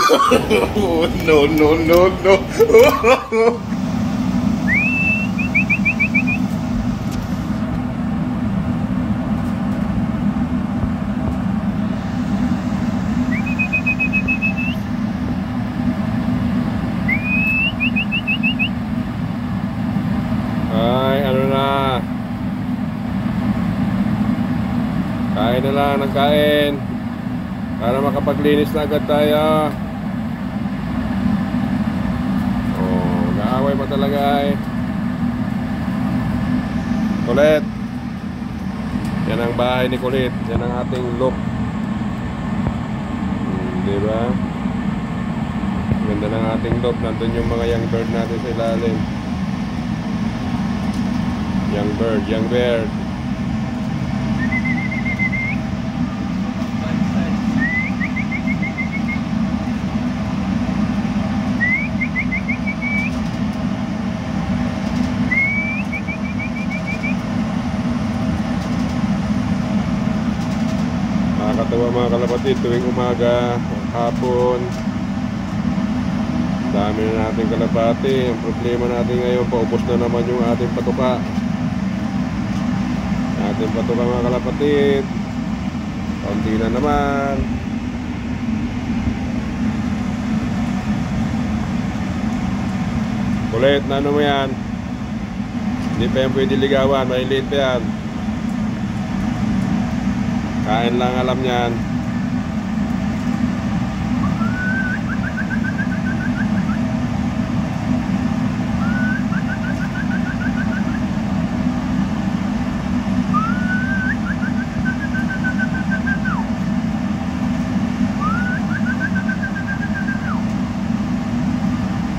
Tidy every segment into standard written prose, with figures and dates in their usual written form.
No, no, no, no. Ay, ano na. Kain na lang ng kain para makapaglinis na agad tayo. Oh, nag-aaway pa talaga eh. Kulit. Yan ang bahay ni Kulit. Yan ang ating look. Diba? Ganda ng ating look. Nandun yung mga young bird natin sa ilalim. Young bird, young bird. Nakakatawa mga kalapatid, tuwing umaga, hapon, dami na natin kalapati. Ang problema natin ngayon, paubos na naman yung ating patuka. Ating patuka mga kalapatid, kaunti na naman. Kulit, na ano mo yan? Hindi pa yan pwede ligawan, maliliit pa yan. Kain lang alam niyan.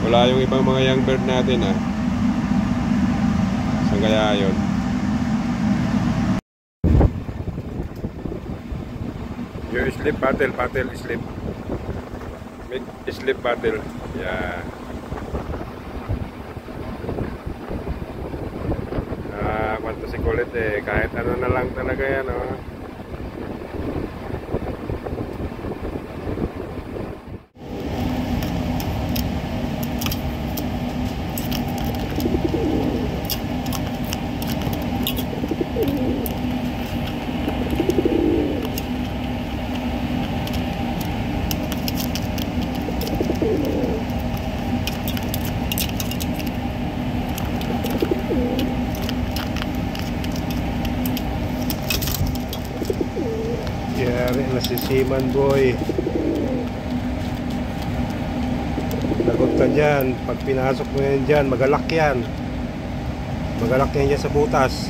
Wala yung ibang mga young bird natin ah. Saan kaya yun? Yung sleep battle, sleep. Make sleep battle. Yeah. Kwento si Kulit eh. Kahit ano na lang talaga yan oh. Yari na si Seaman Boy. Lagot ka dyan. Pag pinasok mo yan dyan, magalak yan. Magalak yan dyan sa butas.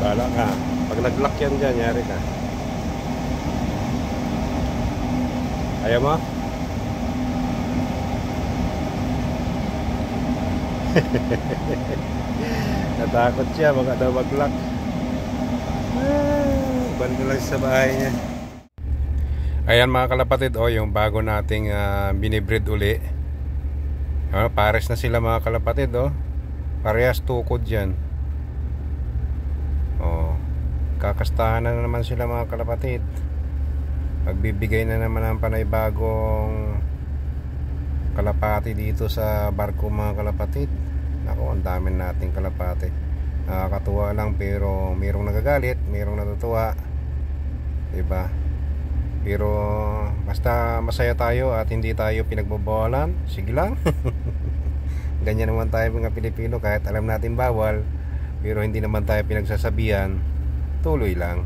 Bala ka. Pag naglock yan dyan, yari ka. Ayaw mo? Natakot siya, baka daw mag-lock. Banda lang sa bahay niya. Ayan mga kalapatid, oh, yung bago nating binibreed uli. Pares na sila mga kalapatid, oh. Parehas tukod yan. Oh, kakastahan na naman sila mga kalapatid. Magbibigay na naman ang panay-bagong kalapati dito sa barko mga kalapatid. Ako, ang dami nating kalapati. Nakakatuwa lang pero mayroong nagagalit, mayroong natutuwa. Diba? Pero basta masaya tayo at hindi tayo pinagbabawalan, sige lang. Ganyan naman tayo mga Pilipino, kahit alam natin bawal, pero hindi naman tayo pinagsasabihan, tuloy lang.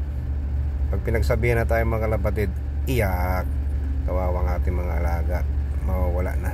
Pag pinagsabihan na tayo mga kalapatid, iyak. Kawawang ating mga alaga, mawawala na.